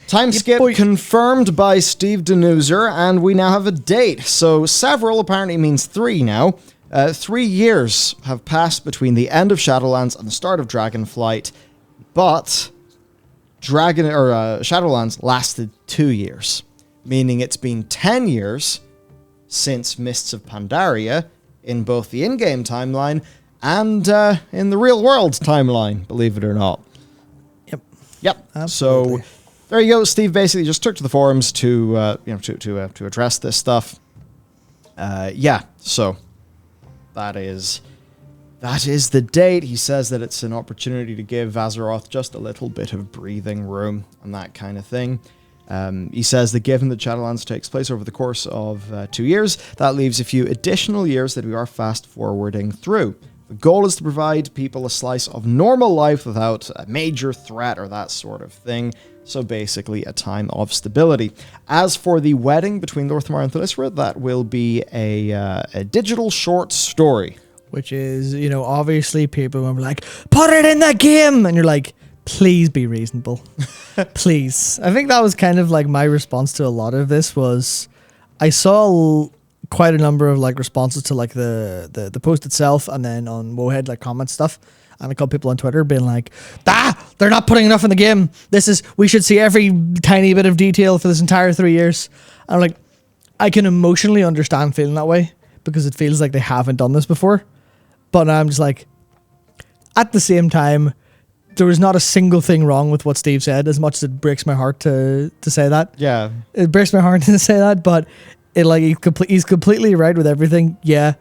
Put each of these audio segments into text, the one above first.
Time skip confirmed by Steve Denuser, and we now have a date. So several apparently means 3 now. 3 years have passed between the end of Shadowlands and the start of Dragonflight, but Shadowlands lasted 2 years, meaning it's been 10 years since Mists of Pandaria in both the in-game timeline and in the real-world timeline, believe it or not. Yep. Absolutely. So there you go. Steve basically just took to the forums to address this stuff. So that is the date. He says that it's an opportunity to give Azeroth just a little bit of breathing room and that kind of thing. He says that given that Shadowlands takes place over the course of 2 years, that leaves a few additional years that we are fast-forwarding through. The goal is to provide people a slice of normal life without a major threat or that sort of thing. So basically a time of stability. As for the wedding between Lorthmar and Thanisra, that will be a digital short story. Which is, obviously people will be like, put it in that game! And you're like, please be reasonable. Please. I think that was kind of like my response to a lot of this was, I saw quite a number of like responses to like the post itself, and then on Wohead like comment stuff, and a couple people on Twitter being like, they're not putting enough in the game. We should see every tiny bit of detail for this entire 3 years. And I'm like, I can emotionally understand feeling that way because it feels like they haven't done this before. But I'm just like, at the same time, there was not a single thing wrong with what Steve said, as much as it breaks my heart to say that. Yeah. It breaks my heart to say that, but he's completely right with everything. Yeah,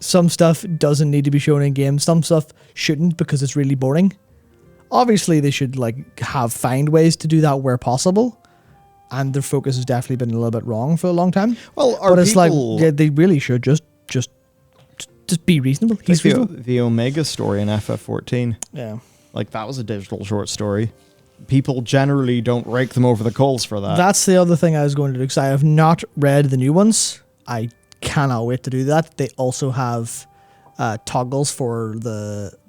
some stuff doesn't need to be shown in game. Some stuff shouldn't because it's really boring. Obviously, they should find ways to do that where possible, and their focus has definitely been a little bit wrong for a long time. Well, they really should just be reasonable. He's reasonable. The Omega story in FF14. Yeah, that was a digital short story. People generally don't rake them over the coals for that. That's the other thing I was going to do, because I have not read the new ones. I cannot wait to do that. They also have toggles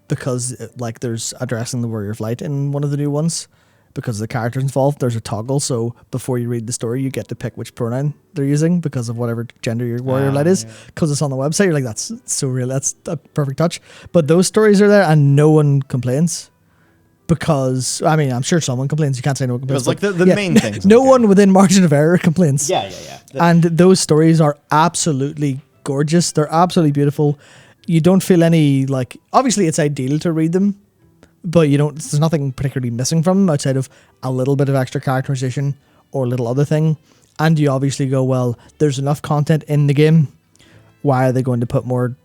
because there's addressing the Warrior of Light in one of the new ones. Because of the characters involved, there's a toggle, so before you read the story, you get to pick which pronoun they're using because of whatever gender your Warrior of Light is. Because it's on the website, you're like, that's so real, that's a perfect touch. But those stories are there, and no one complains. Because, I'm sure someone complains. You can't say no one complains. Because the main things. No one within margin of error complains. Yeah. And those stories are absolutely gorgeous. They're absolutely beautiful. You don't feel any, obviously it's ideal to read them, but there's nothing particularly missing from them outside of a little bit of extra characterization or a little other thing. And you obviously go, well, there's enough content in the game. Why are they going to put more,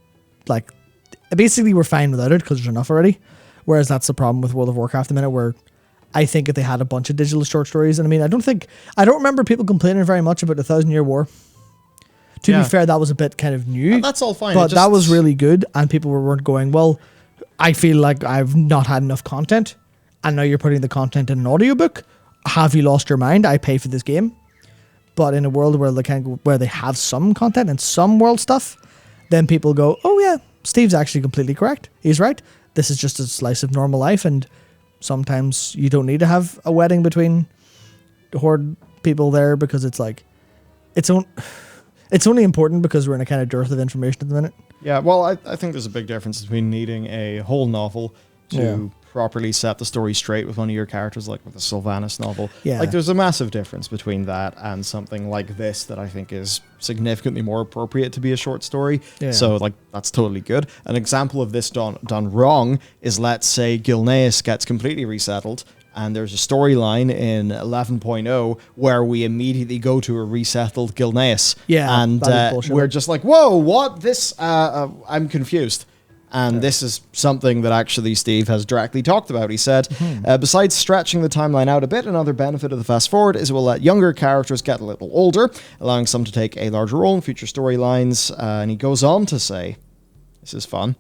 basically we're fine without it because there's enough already. Whereas that's the problem with World of Warcraft at the minute, where I think if they had a bunch of digital short stories, and I don't remember people complaining very much about the 1,000-Year War. To be fair, that was a bit kind of new. And that's all fine. But that was really good, and people weren't going, well, I feel like I've not had enough content, and now you're putting the content in an audiobook. Have you lost your mind? I pay for this game. But in a world where they have some content and some world stuff, then people go, oh yeah, Steve's actually completely correct. He's right. This is just a slice of normal life, and sometimes you don't need to have a wedding between horde people there because it's only important because we're in a kind of dearth of information at the minute. Yeah, well, I think there's a big difference between needing a whole novel to properly set the story straight with one of your characters, like with a Sylvanas novel. Yeah. There's a massive difference between that and something like this that I think is significantly more appropriate to be a short story. Yeah. So, that's totally good. An example of this done wrong is, let's say, Gilneas gets completely resettled, and there's a storyline in 11.0 where we immediately go to a resettled Gilneas. Yeah, and we're just like, whoa, what? This, I'm confused. And this is something that actually Steve has directly talked about. He said, besides stretching the timeline out a bit, another benefit of the fast forward is it will let younger characters get a little older, allowing some to take a larger role in future storylines. And he goes on to say, this is fun,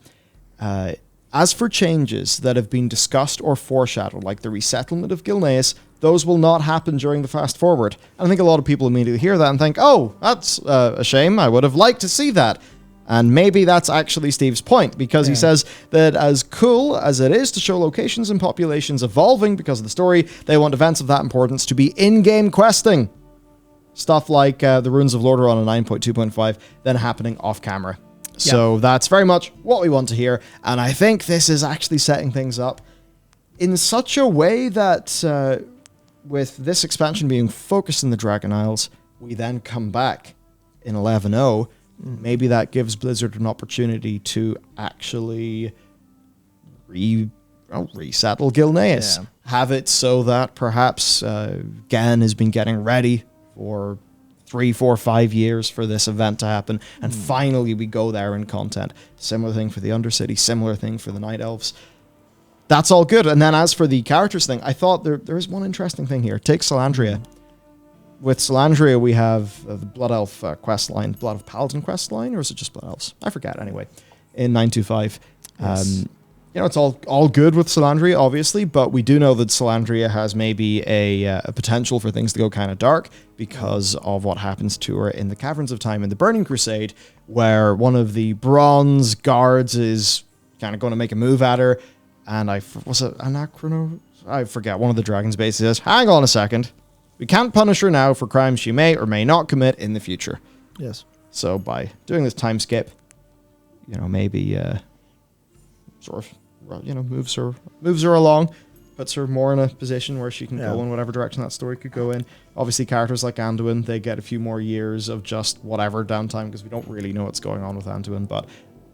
as for changes that have been discussed or foreshadowed, like the resettlement of Gilneas, those will not happen during the fast forward. And I think a lot of people immediately hear that and think, oh, that's a shame. I would have liked to see that. And maybe that's actually Steve's point, because he says that as cool as it is to show locations and populations evolving because of the story, they want events of that importance to be in-game questing. Stuff like the Runes of Lordaeron on 9.2.5 then happening off-camera. So that's very much what we want to hear. And I think this is actually setting things up in such a way that with this expansion being focused in the Dragon Isles, we then come back in 11.0. Maybe that gives Blizzard an opportunity to actually resettle Gilneas. Yeah. Have it so that perhaps Gen has been getting ready for 3, 4, 5 years for this event to happen, and finally we go there in content. Similar thing for the Undercity, similar thing for the Night Elves. That's all good. And then as for the characters thing, I thought there is one interesting thing here. Take Salandria. With Salandria, we have the Blood Elf quest line, Blood of Paladin quest line, or is it just Blood Elves? I forget, anyway, in 9.2.5. Yes. It's all good with Salandria, obviously, but we do know that Salandria has maybe a potential for things to go kind of dark because of what happens to her in the Caverns of Time in the Burning Crusade, where one of the bronze guards is kind of going to make a move at her, and was it Anachrono? I forget, one of the dragons basically says, hang on a second. We can't punish her now for crimes she may or may not commit in the future. Yes. So by doing this time skip, maybe sort of, moves her along, puts her more in a position where she can go in whatever direction that story could go in. Obviously, characters like Anduin, they get a few more years of just whatever downtime, because we don't really know what's going on with Anduin, but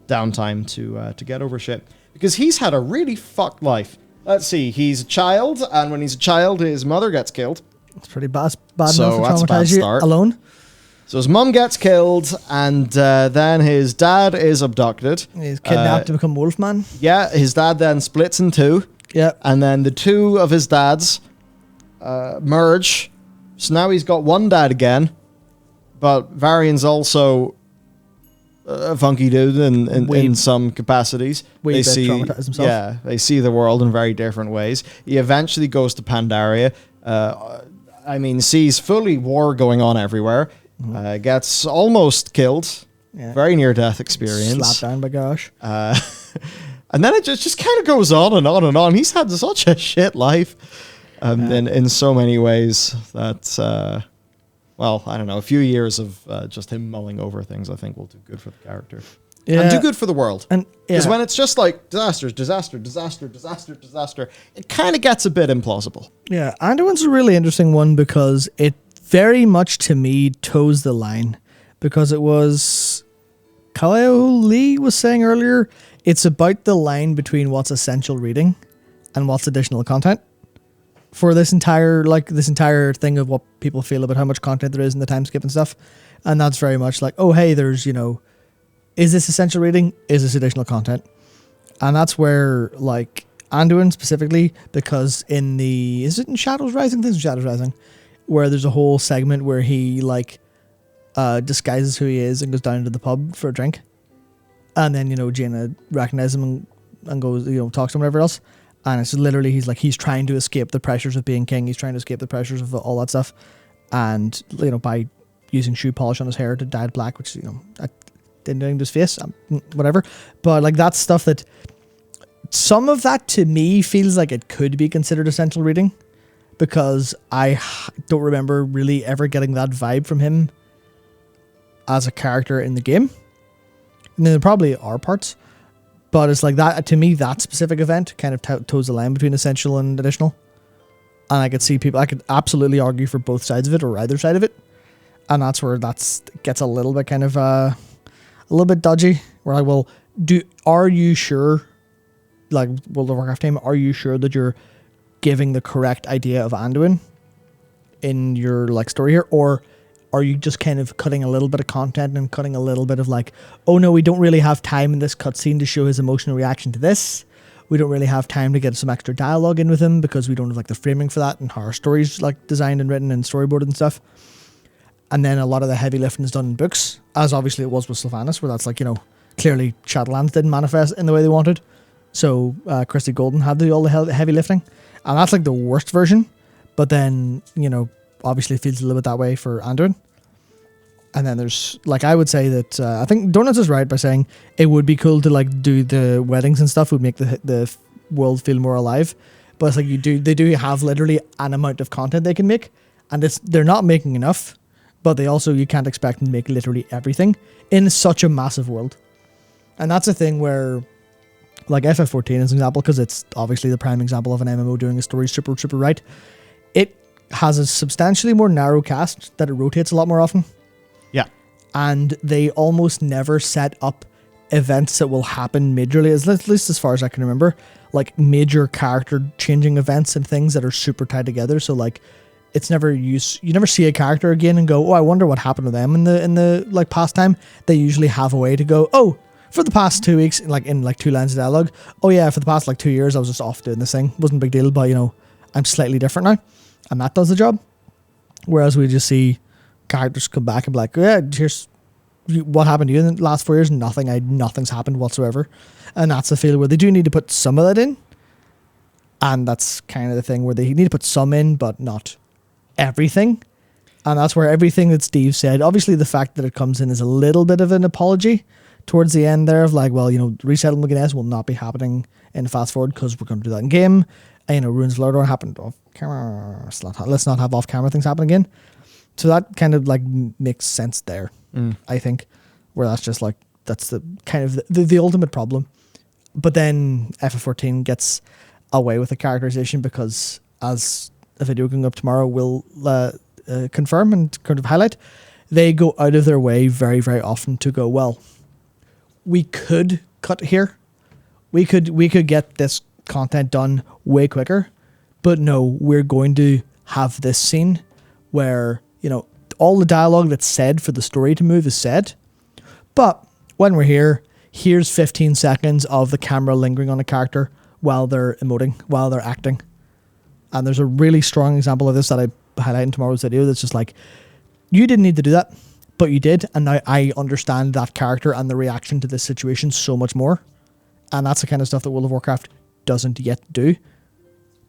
downtime to get over shit. Because he's had a really fucked life. Let's see, he's a child, and when he's a child, his mother gets killed. It's pretty bad enough to traumatize you alone. So his mum gets killed, and then his dad is abducted. He's kidnapped to become Wolfman. Yeah, his dad then splits in two. Yeah. And then the two of his dads merge. So now he's got one dad again. But Varian's also a funky dude in some capacities. They see the world in very different ways. He eventually goes to Pandaria. Sees fully war going on everywhere. Gets almost killed. Yeah. Very near-death experience. Slapped down by gosh. And then it just kind of goes on and on and on. He's had such a shit life in so many ways that, I don't know, a few years of just him mulling over things I think will do good for the character. Yeah. And do good for the world. Because when it's just like disaster, it kind of gets a bit implausible. Yeah, Anduin's a really interesting one because it very much, to me, toes the line. Because it was... Kyle Lee was saying earlier, it's about the line between what's essential reading and what's additional content. For this entire thing of what people feel about how much content there is in the time skip and stuff. And that's very much like, oh, hey, there's, is this essential reading? Is this additional content? And that's where, Anduin specifically, because is it in Shadows Rising? This is Shadows Rising, where there's a whole segment where he, disguises who he is and goes down to the pub for a drink. And then, Jaina recognizes him and goes, talks to him, whatever else. And it's literally, he's trying to escape the pressures of being king. He's trying to escape the pressures of all that stuff. And, by using shoe polish on his hair to dye it black, which, I didn't do anything to his face, whatever. But, that's stuff that, some of that to me feels like it could be considered essential reading. Because I don't remember really ever getting that vibe from him as a character in the game. I mean, there probably are parts. But it's like that, to me, that specific event kind of toes the line between essential and additional. And I could absolutely argue for both sides of it or either side of it. And that's where gets a little bit kind of, a little bit dodgy. Where are you sure, World of Warcraft team, are you sure that you're giving the correct idea of Anduin in your, story here? Or are you just kind of cutting a little bit of content and cutting a little bit of oh no, we don't really have time in this cutscene to show his emotional reaction to this. We don't really have time to get some extra dialogue in with him because we don't have the framing for that and how our story's designed and written and storyboarded and stuff. And then a lot of the heavy lifting is done in books, as obviously it was with Sylvanas, where that's clearly Shadowlands didn't manifest in the way they wanted. So Christy Golden had all the heavy lifting. And that's the worst version. But then, obviously it feels a little bit that way for Anduin. And then there's like, I would say that I think Donuts is right by saying it would be cool to like do the weddings and stuff. Would make the world feel more alive. But it's like they do have literally an amount of content they can make, and they're not making enough. But you can't expect them to make literally everything in such a massive world. And that's a thing where, like FF14 is an example, because it's obviously the prime example of an MMO doing a story super right. It has a substantially more narrow cast that it rotates a lot more often. Yeah. And they almost never set up events that will happen majorly, at least as far as I can remember, like major character changing events and things that are super tied together. So like, it's never you never see a character again and go, oh, I wonder what happened to them in the like past time. They usually have a way to go, oh, for the past 2 weeks, like in like 2 lines of dialogue, oh yeah, for the past like 2 years, I was just off doing this thing. Wasn't a big deal, but I'm slightly different now, and that does the job. Whereas we just see characters come back and be like, yeah, here's what happened to you in the last 4 years. Nothing's happened whatsoever. And that's a feel where they do need to put some of that in. And that's kind of the thing where they need to put some in, but not everything. And that's where everything that Steve said, obviously the fact that it comes in is a little bit of an apology towards the end there of like, well, resettlement against will not be happening in fast forward because we're going to do that in game. And, Ruins of Lordor happened off camera. Let's not have off camera things happen again. So that kind of like makes sense there, I think, where that's just like, that's the kind of the ultimate problem. But then FF14 gets away with the characterization because, as a video going up tomorrow will confirm and kind of highlight, they go out of their way very, very often to go, well, we could cut here. We could get this content done way quicker, but no, we're going to have this scene where, all the dialogue that's said for the story to move is said. But when we're here, here's 15 seconds of the camera lingering on a character while they're emoting, while they're acting. And there's a really strong example of this that I highlight in tomorrow's video that's just like, you didn't need to do that, but you did. And now I understand that character and the reaction to this situation so much more. And that's the kind of stuff that World of Warcraft doesn't yet do,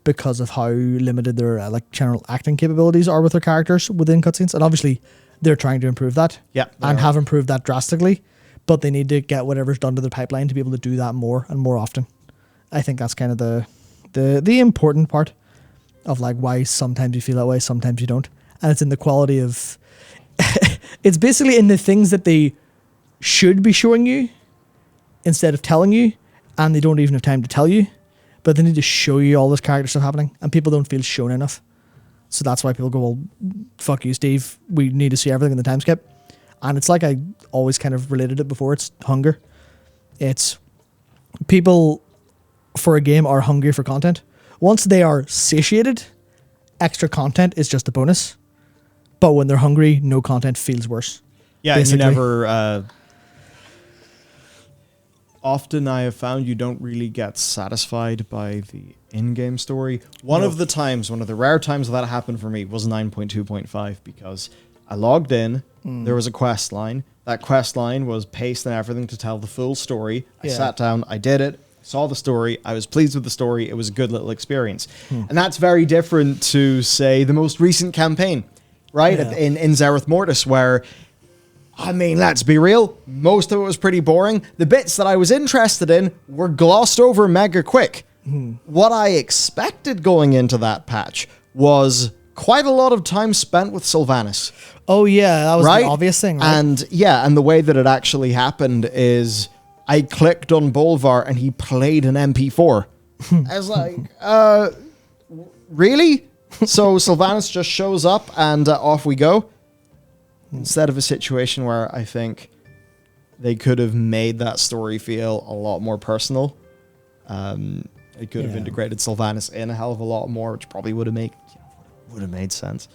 because of how limited their general acting capabilities are with their characters within cutscenes. And obviously they're trying to improve that, and have improved that drastically, but they need to get whatever's done to the pipeline to be able to do that more and more often. I think that's kind of the important part of like why sometimes you feel that way, sometimes you don't. And it's in the quality of it's basically in the things that they should be showing you instead of telling you, and they don't even have time to tell you. But they need to show you all this character stuff happening, and people don't feel shown enough. So that's why people go, well, fuck you, Steve. We need to see everything in the time skip. And it's like I always kind of related it before. It's hunger. It's people for a game are hungry for content. Once they are satiated, extra content is just a bonus. But when they're hungry, no content feels worse. Yeah, basically. And you never... often I have found you don't really get satisfied by the in-game story. One of the rare times that happened for me was 9.2.5, because I logged in, there was a quest line. That quest line was paced and everything to tell the full story. I sat down, I did it, saw the story, I was pleased with the story, it was a good little experience. And that's very different to, say, the most recent campaign, right? Yeah. In Azeroth Mortis, where... I mean, let's be real, most of it was pretty boring. The bits that I was interested in were glossed over mega quick. What I expected going into that patch was quite a lot of time spent with Sylvanas. Oh yeah, that was the obvious thing, right? And the way that it actually happened is I clicked on Bolvar and he played an MP4. I was like, really? So Sylvanas just shows up and off we go? Instead of a situation where I think they could have made that story feel a lot more personal. They could have integrated Sylvanas in a hell of a lot more, which probably would have made sense.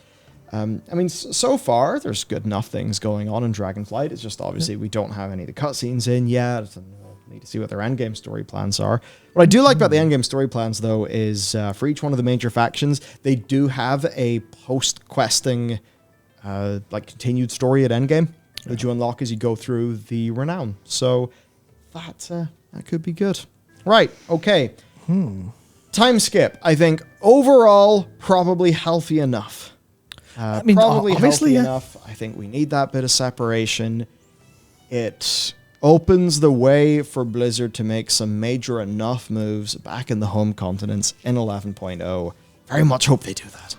I mean, so far, there's good enough things going on in Dragonflight. It's just obviously we don't have any of the cutscenes in yet, and we'll need to see what their endgame story plans are. What I do like about the endgame story plans, though, is for each one of the major factions, they do have a post-questing... continued story at endgame that you unlock as you go through the renown. So that could be good. Right, okay. Time skip, I think overall probably healthy enough. I mean, probably obviously, healthy yeah. enough. I think we need that bit of separation. It opens the way for Blizzard to make some major enough moves back in the home continents in 11.0. Very much hope they do that.